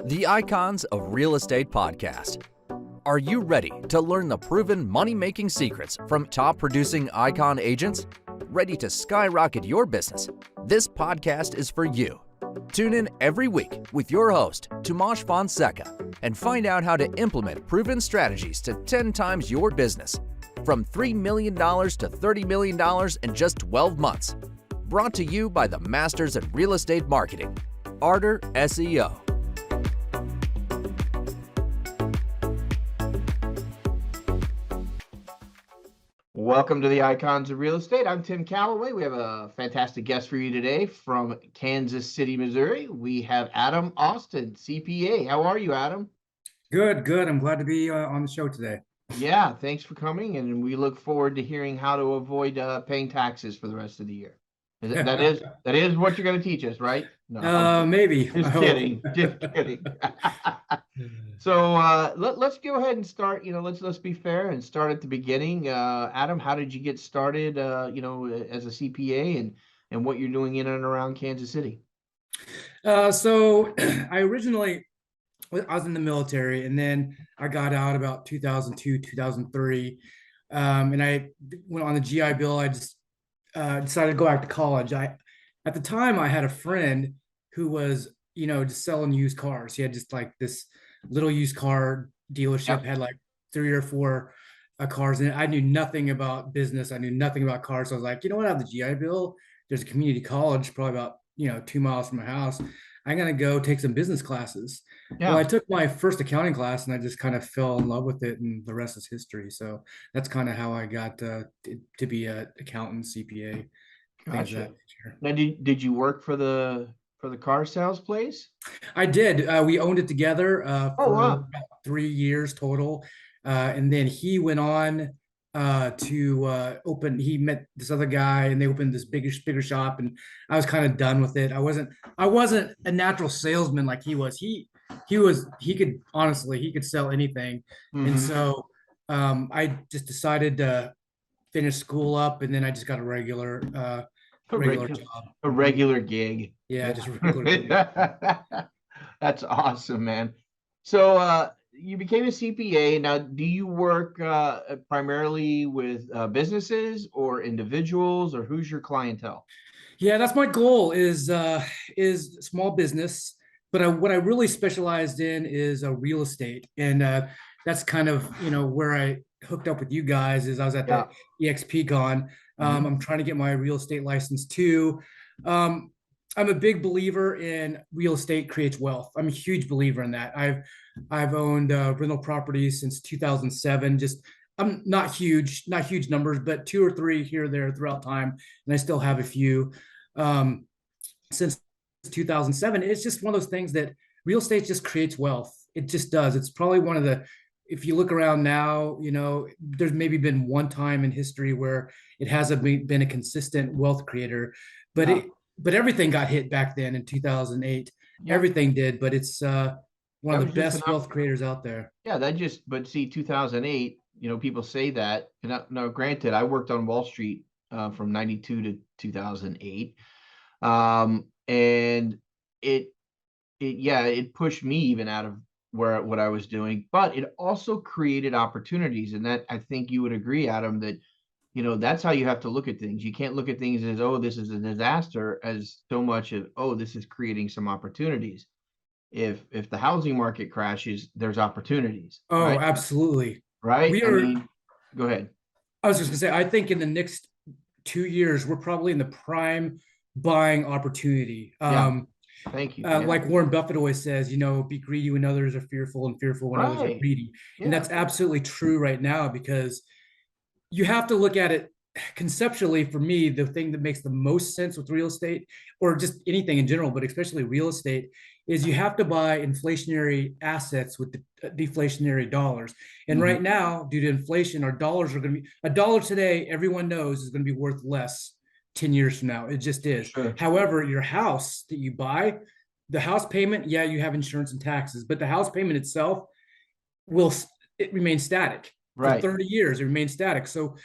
The Icons of Real Estate Podcast. Are you ready to learn the proven money-making secrets from top-producing Icon agents? Ready to skyrocket your business? This podcast is for you. Tune in every week with your host, Tomasz Fonseca, and find out how to implement proven strategies to 10 times your business. From $3 million to $30 million in just 12 months. Brought to you by the Masters at Real Estate Marketing, Ardor SEO. Welcome to the Icons of Real Estate. I'm Tim Calloway. We have a fantastic guest for you today from Kansas City, Missouri. We have Adam Austin, CPA. How are you, Adam? Good. I'm glad to be on the show today. Yeah, thanks for coming, and we look forward to hearing how to avoid paying taxes for the rest of the year. That is what you're going to teach us, right? No, maybe. Just kidding. Just kidding. So let's go ahead and start. Let's be fair and start at the beginning. Adam, how did you get started? As a CPA and what you're doing in and around Kansas City. So I was in the military, and then I got out about 2002, 2003, and I went on the GI Bill. I just decided to go back to college. At the time I had a friend who was, just selling used cars. He had just like this little used car dealership, had like 3 or 4 cars in it. I knew nothing about business. I knew nothing about cars. So I was like, you know what, I have the GI Bill. There's a community college probably about, 2 miles from my house. I'm going to go take some business classes. Yeah. Well, I took my first accounting class and I just kind of fell in love with it, and the rest is history. So that's kind of how I got to be an accountant, CPA. Gotcha. Now, did you work for the car sales place? I did. We owned it together for about 3 years total. And then he went on to open. He met this other guy, and they opened this bigger shop, and I was kind of done with it. I wasn't a natural salesman like he was. He could sell anything. Mm-hmm. And so I just decided to finish school up, and then I just got a regular job, a regular gig. Yeah, just a regular gig. That's awesome, man. So you became a CPA. Now, do you work primarily with businesses or individuals, or who's your clientele? Yeah, that's my goal is small business. But what I really specialized in is real estate. And that's kind of, where I hooked up with you guys is I was at the EXP Con. I'm trying to get my real estate license too. I'm a big believer in real estate creates wealth. I'm a huge believer in that. I've owned rental properties since 2007. I'm not huge numbers, but 2 or 3 here or there throughout time. And I still have a few since 2007. It's just one of those things that real estate just creates wealth. It just does. It's probably one of the, if you look around now, there's maybe been one time in history where it hasn't been a consistent wealth creator, but everything got hit back then in 2008. Yeah. Everything did, but it's one of the best wealth creators out there. Yeah, but see, 2008, people say that. Now, granted, I worked on Wall Street from 92 to 2008. And it pushed me even out of what I was doing, but it also created opportunities. And that, I think you would agree, Adam, that that's how you have to look at things. You can't look at things as, oh, this is a disaster, as so much of, oh, this is creating some opportunities. If the housing market crashes, there's opportunities. Oh, right? Absolutely. Right. Go ahead. I was just gonna say, I think in the next 2 years, we're probably in the prime buying opportunity. Thank you. Like Warren Buffett always says, be greedy when others are fearful, and fearful when others are greedy. Yeah. And that's absolutely true right now, because you have to look at it conceptually. For me, the thing that makes the most sense with real estate, or just anything in general, but especially real estate, is you have to buy inflationary assets with deflationary dollars. And right now, due to inflation, our dollars are going to be $1 today. Everyone knows is going to be worth less 10 years from now. It just is. Sure. However, your house that you buy, the house payment, you have insurance and taxes, but the house payment itself it remains static. Right. For 30 years, it remains static. So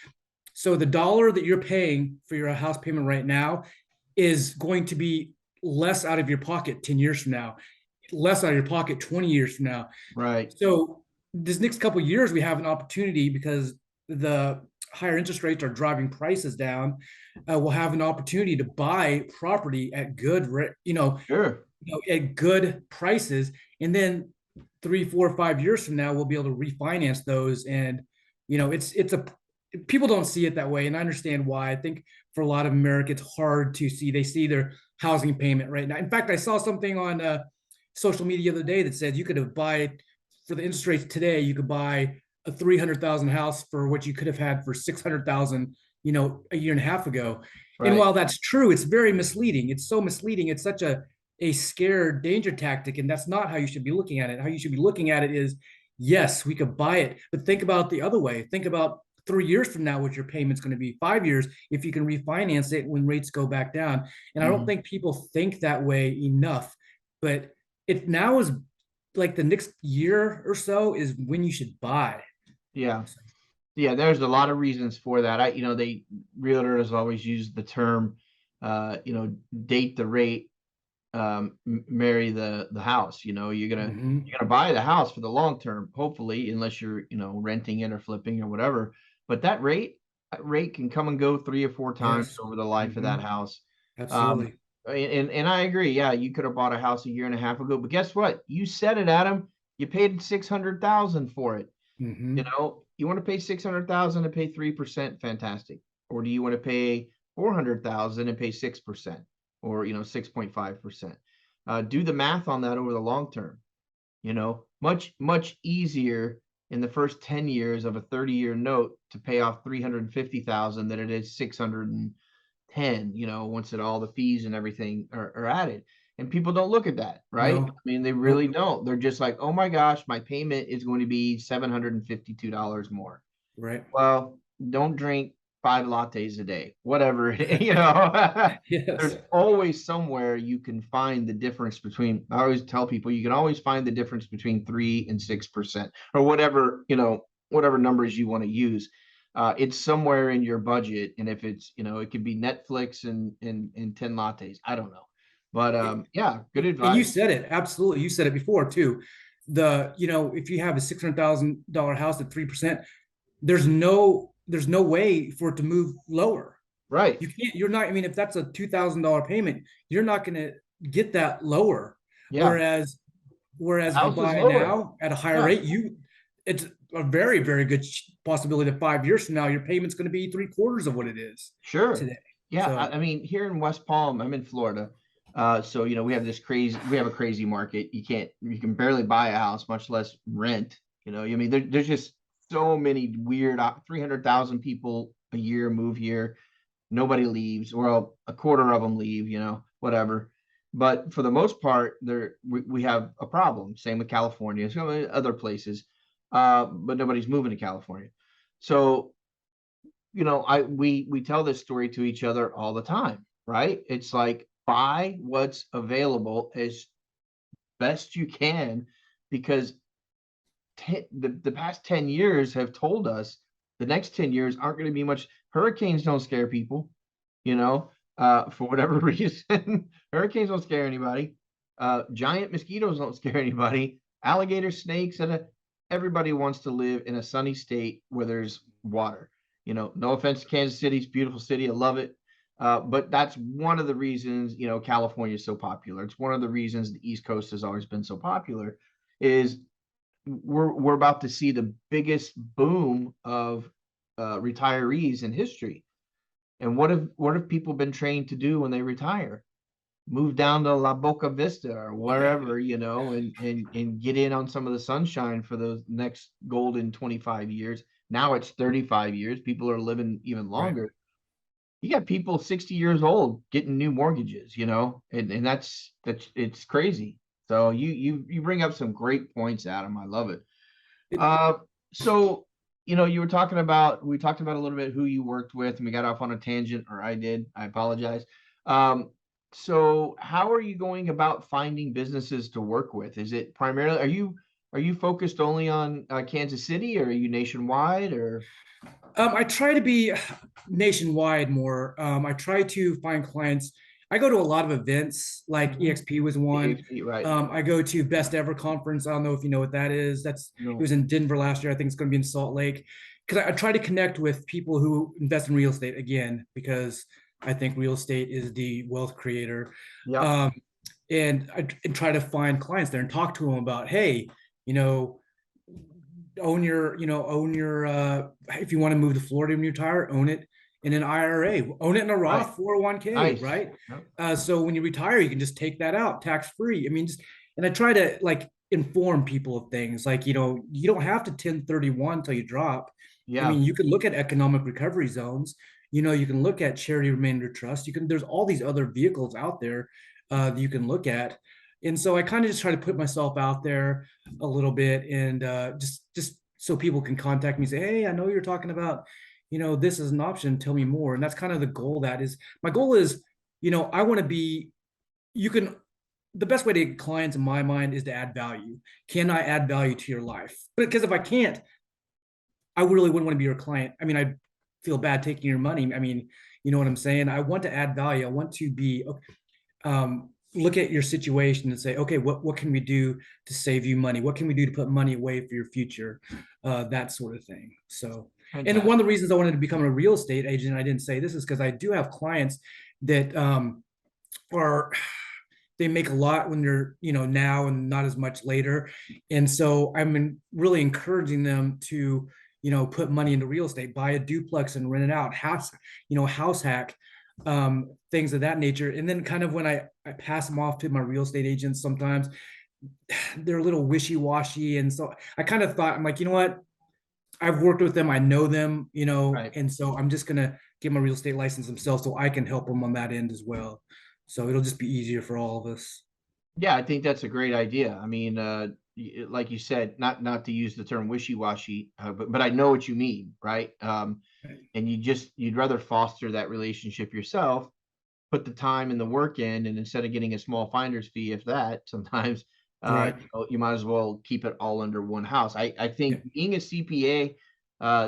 the dollar that you're paying for your house payment right now is going to be less out of your pocket 10 years from now. less out of your pocket 20 years from now. Right. So this next couple of years, we have an opportunity because the higher interest rates are driving prices down. We'll have an opportunity to buy property at good, Sure. at good prices, and then 3, 4, 5 years from now, we'll be able to refinance those. And it's a people don't see it that way, and I understand why. I think for a lot of America, it's hard to see. They see their housing payment right now. In fact, I saw something on social media the other day that said you could have buy for the interest rates today, you could buy a 300,000 house for what you could have had for 600,000, a year and a half ago. And Right. while that's true, it's very misleading. It's so misleading. It's such a scared danger tactic, and that's not how you should be looking at it. How you should be looking at it is, yes, we could buy it, but think about the other way. Think about 3 years from now what your payment's going to be, 5 years if you can refinance it when rates go back down. And I don't Mhm. think people think that way enough. But it now is like the next year or so is when you should buy. Yeah. Yeah, there's a lot of reasons for that. Realtors always use the term, date the rate, marry the house. Mhm. You're gonna buy the house for the long term, hopefully, unless you're, renting it or flipping or whatever. But that rate can come and go 3 or 4 times Yes. over the life of that Mhm. house. Um, Absolutely. and I agree. Yeah, you could have bought a house a year and a half ago, but guess what? You said it, Adam. You paid 600,000 for it. Mhm. You want to pay 600,000 and pay 3%, fantastic. Or do you want to pay 400,000 and pay 6%, or 6.5%? Do the math on that over the long term. Much easier in the first 10 years of a 30-year note to pay off 350,000 than it is 610, once all the fees and everything are added. And people don't look at that, right? I No. mean, they really Nope. don't. They're just like, oh my gosh, my payment is going to be $752 more. Right. Well, don't drink 5 lattes a day, whatever. There's Yes. always somewhere you can find the difference between. I always tell people you can always find the difference between 3 and 6%, or whatever numbers you want to use. It's somewhere in your budget, and if it's, it could be Netflix and 10 lattes. I don't know, but yeah, good And you advice. said it. Absolutely. You said it before too. If you have a $600,000 house at 3%, there's no way for it to move lower. Right. You can't, you're not, I mean, if that's a $2,000 payment, you're not going to get that lower. Yeah. Whereas if you House is buy lower. now at a higher Yeah. rate, it's a very, very good possibility that 5 years from now, your payment's going to be three-quarters of what it is Sure. today. Yeah, So, I mean, here in West Palm, I'm in Florida. So we have a crazy market. You can barely buy a house, much less rent. I mean, there's just so many weird, 300,000 people a year move here. Nobody leaves. Well, a quarter of them leave, whatever. But for the most part, we have a problem. Same with California, some other places. But nobody's moving to California. So we tell this story to each other all the time, right? It's like, buy what's available as best you can, because the past 10 years have told us the next 10 years aren't going to be much. Hurricanes don't scare people, for whatever reason. Hurricanes don't scare anybody. Giant mosquitoes don't scare anybody. Alligators, snakes, and everybody wants to live in a sunny state where there's water. No offense to Kansas City, it's a beautiful city. I love it. But that's one of the reasons, California is so popular. It's one of the reasons the East Coast has always been so popular, is we're about to see the biggest boom of retirees in history. And what have people been trained to do when they retire? Move down to La Boca Vista or wherever, and get in on some of the sunshine for those next golden 25 years. Now it's 35 years. People are living even right. longer. You got people 60 years old getting new mortgages, and that's it's crazy. So you bring up some great points, Adam. I love it. It, Uh, so we talked about a little bit who you worked with, and we got off on a tangent, or I did. I apologize. Um, so how are you going about finding businesses to work with? Is it primarily, are you focused only on Kansas City, or are you nationwide, or? I try to be nationwide more. I try to find clients. I go to a lot of events, like EXP was one. Right. I go to Best Ever Conference. I don't know if you know what that is. It No. was in Denver last year. I think it's going to be in Salt Lake. Because I try to connect with people who invest in real estate again, because I think real estate is the wealth creator. Yeah. And try to find clients there and talk to them about, hey, you know, own your if you want to move to Florida when you retire, own it in an IRA, own it in a Right. Roth 401k, Nice. right? Yep. So when you retire, you can just take that out tax free. I mean, just, and I try to like inform people of things like, you don't have to 1031 until you drop. I Yeah. mean, you can look at economic recovery zones. You can look at charity remainder trust. There's all these other vehicles out there that you can look at. And so I kind of just try to put myself out there a little bit, and just so people can contact me and say, hey, I know you're talking about, this is an option. Tell me more. And that's kind of the goal. My goal is, I want to be, the best way to get clients in my mind is to add value. Can I add value to your life? Because if I can't, I really wouldn't want to be your client. I mean, I feel bad taking your money. I mean, you know what I'm saying? I want to add value. I want to be, look at your situation and say, okay, what can we do to save you money? What can we do to put money away for your future? That sort of thing. So, Fantastic. and one of the reasons I wanted to become a real estate agent, I didn't say this, is because I do have clients that they make a lot when they're, now and not as much later. And so really encouraging them to, put money into real estate, buy a duplex and rent it out, house hack, things of that nature. And then kind of when I pass them off to my real estate agents, sometimes they're a little wishy-washy. And so I kind of thought, I'm like, you know what? I've worked with them. I know them, Right. and so I'm just going to get my real estate license themselves so I can help them on that end as well. So it'll just be easier for all of us. Yeah, I think that's a great idea. I mean, like you said, not to use the term wishy-washy, but I know what you mean, right? And you'd rather foster that relationship yourself, put the time and the work in, and instead of getting a small finder's fee, if that, sometimes, Right. you might as well keep it all under one house. I think being a CPA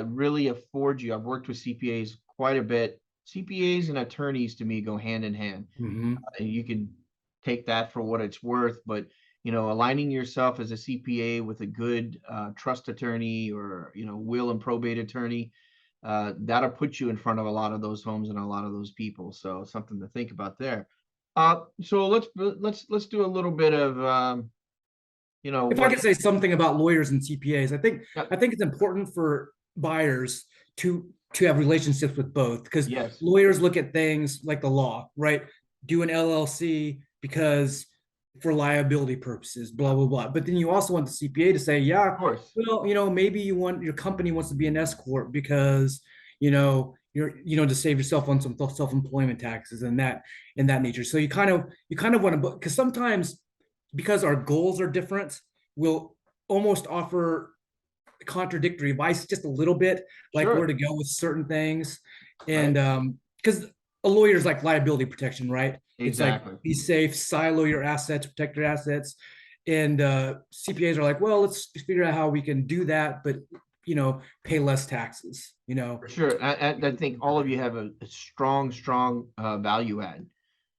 really affords you. I've worked with CPAs quite a bit. CPAs and attorneys to me go hand in hand. Mm-hmm. And you can take that for what it's worth, but aligning yourself as a CPA with a good trust attorney or will and probate attorney, that'll put you in front of a lot of those homes and a lot of those people. So something to think about there. So let's do a little bit of If I could say something about lawyers and CPAs, I think it's important for buyers to have relationships with both, because Yes. lawyers look at things like the law, right? Do an LLC because for liability purposes, blah blah blah. But then you also want the CPA to say, yeah, Of course. well, maybe your company wants to be an S corp because you're to save yourself on some self-employment taxes and that nature. So you kind of want to, because sometimes, because our goals are different, we'll almost offer contradictory advice just a little bit, like Sure. where to go with certain things. And because a lawyer's like liability protection, right? Exactly. It's like, be safe, silo your assets, protect your assets. And CPAs are like, well, let's figure out how we can do that, but pay less taxes. For sure. I think all of you have a strong value add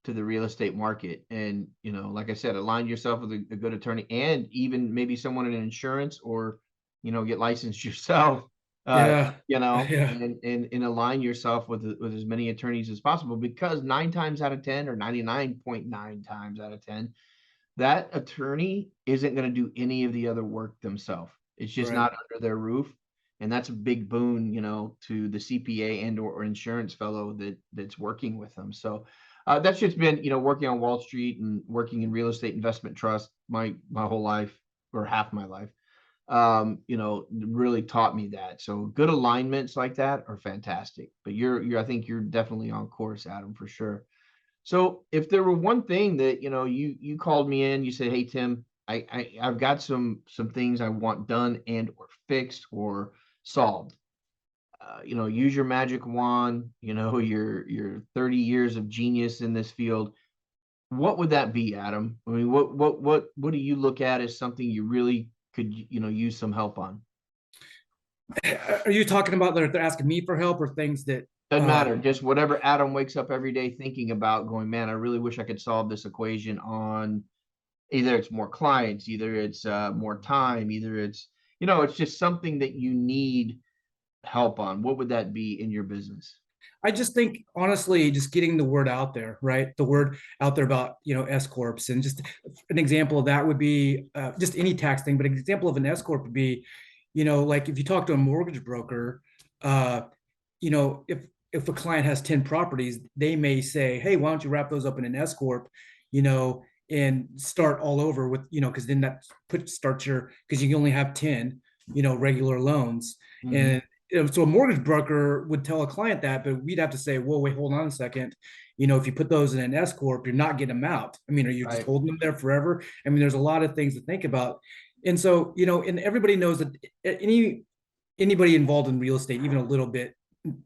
to the real estate market. And, like I said, align yourself with a good attorney, and even maybe someone in insurance, or, get licensed yourself, Yeah. and align yourself with as many attorneys as possible, because 9 times out of 10 or 99.9 times out of 10, that attorney isn't going to do any of the other work themselves. It's just Right. not under their roof. And that's a big boon, to the CPA and or insurance fellow that's working with them. So that's just been, working on Wall Street and working in real estate investment trust my whole life, or half my life. Really taught me that. So good alignments like that are fantastic. But I think you're definitely on course, Adam, for sure. So if there were one thing that, you called me in, you said, hey, Tim, I've got some things I want done and or fixed or solved. Use your magic wand, your 30 years of genius in this field. What would that be, Adam? I mean, what do you look at as something you really could, use some help on? Are you talking about they're asking me for help, or things that Doesn't Uh, matter. Just whatever Adam wakes up every day thinking about, going, man, I really wish I could solve this equation on either it's more clients, either it's more time, either it's, it's just something that you need help on. What would that be in your business? I just think honestly, just getting the word out there, right? The word out there about S corps, and just an example of that would be just any tax thing. But an example of an S corp would be, like if you talk to a mortgage broker, uh, if a client has 10 properties, they may say, hey, why don't you wrap those up in an S corp, you know, and start all over with, because then that starts because you can only have 10, regular loans. Mhm. And so a mortgage broker would tell a client that, but we'd have to say, whoa, wait, hold on a second. If you put those in an S corp, you're not getting them out. I mean, are you just Right. holding them there forever? I mean, there's a lot of things to think about. And so, and everybody knows that anybody involved in real estate, even a little bit,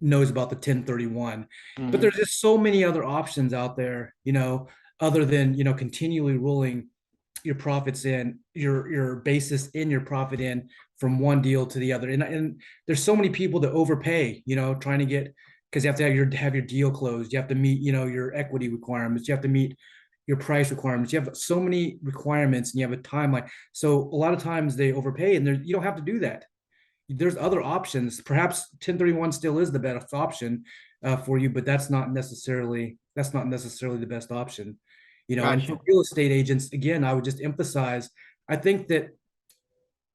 knows about the 1031. But Mhm. there's just so many other options out there, other than, continually rolling your profits in, your basis in, your profit in from one deal to the other. And there's so many people that overpay, trying to get, because you have to have your deal closed. You have to meet, your equity requirements. You have to meet your price requirements. You have so many requirements and you have a timeline. So a lot of times they overpay, and you don't have to do that. There's other options. Perhaps 1031 still is the best option for you, but that's not necessarily the best option. And for Gotcha. real estate agents, again, I would just emphasize, I think that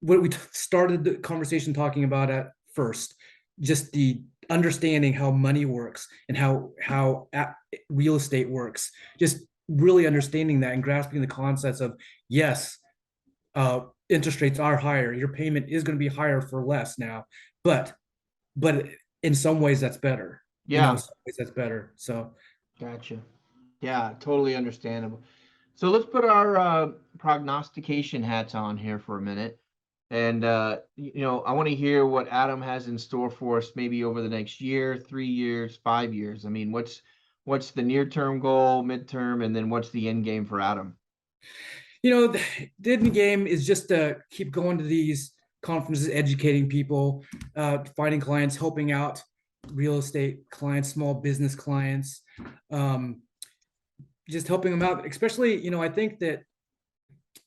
what we started the conversation talking about at first, just the understanding how money works and how real estate works, just really understanding that and grasping the concepts of, yes, interest rates are higher. Your payment is going to be higher for less now, but but in some ways that's better. In Yeah. some ways that's better. So Gotcha. Yeah, totally understandable. So let's put our prognostication hats on here for a minute. And I want to hear what Adam has in store for us maybe over the next year, 3 years, 5 years. I mean, what's the near-term goal, midterm, and then what's the end game for Adam? the end game is just to keep going to these conferences, educating people, finding clients, helping out real estate clients, small business clients, um, just helping them out. Especially, I think that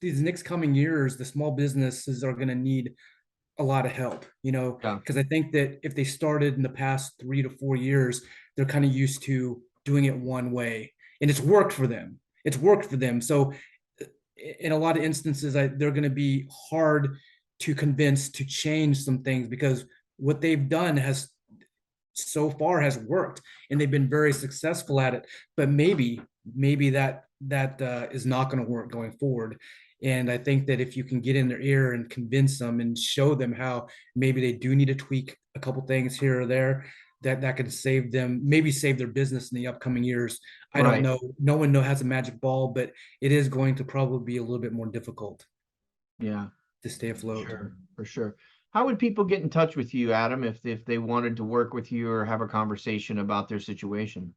these next coming years, the small businesses are going to need a lot of help, Yeah. because I think that if they started in the past 3 to 4 years, they're kind of used to doing it one way, and it's worked for them. It's worked for them. So in a lot of instances, they're going to be hard to convince to change some things, because what they've done has so far has worked and they've been very successful at it. But maybe that is not going to work going forward. And I think that if you can get in their ear and convince them and show them how maybe they do need to tweak a couple things here or there, that could maybe save their business in the upcoming years. I don't Right. know. No one has a magic ball, but it is going to probably be a little bit more difficult Yeah. to stay afloat. Sure. For sure. How would people get in touch with you, Adam, if they wanted to work with you or have a conversation about their situation?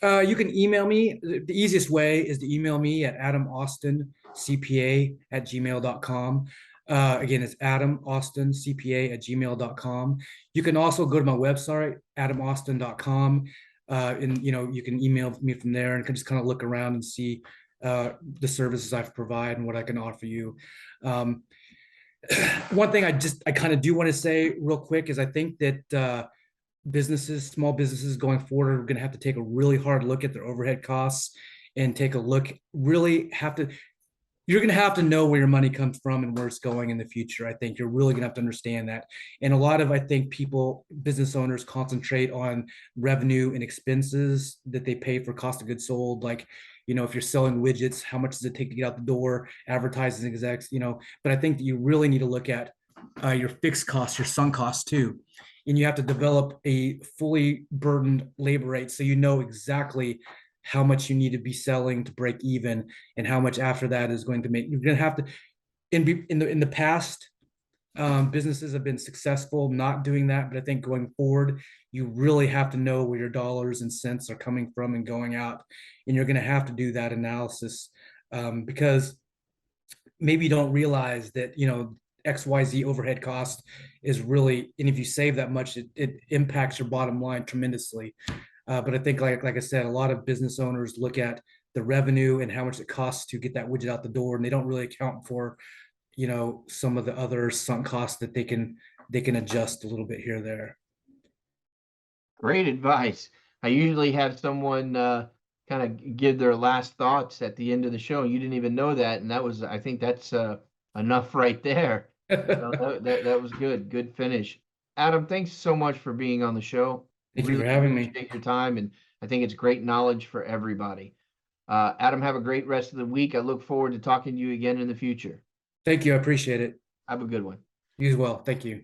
You can email me. The easiest way is to email me at adamaustin.cpa@gmail.com. Again, it's adamaustin.cpa@gmail.com. You can also go to my website, adamaustin.com. And you can email me from there and can just kind of look around and see the services I provide and what I can offer you. Um, One thing I kind of do want to say real quick is I think that small businesses going forward are going to have to take a really hard look at their overhead costs and take a look, really you're going to have to know where your money comes from and where it's going in the future. I think you're really going to have to understand that. And a lot of, I think, business owners concentrate on revenue and expenses that they pay for cost of goods sold. Like, if you're selling widgets, how much does it take to get out the door, advertising execs, but I think that you really need to look at your fixed costs, your sunk costs too. And you have to develop a fully burdened labor rate so you know exactly how much you need to be selling to break even and how much after that is going to make. You're going to have to, in the past, businesses have been successful not doing that, but I think going forward, you really have to know where your dollars and cents are coming from and going out, and you're going to have to do that analysis, because maybe you don't realize that XYZ overhead cost is really, and if you save that much, it impacts your bottom line tremendously. But I think, like I said, a lot of business owners look at the revenue and how much it costs to get that widget out the door, and they don't really account for, some of the other sunk costs that they can adjust a little bit here or there. Great advice. I usually have someone kind of give their last thoughts at the end of the show. You didn't even know that, and I think that's enough right there. So that was good. Good finish. Adam, thanks so much for being on the show. Thank you Really for having me. appreciate your time, and I think it's great knowledge for everybody. Adam, have a great rest of the week. I look forward to talking to you again in the future. Thank you. I appreciate it. Have a good one. You as well. Thank you.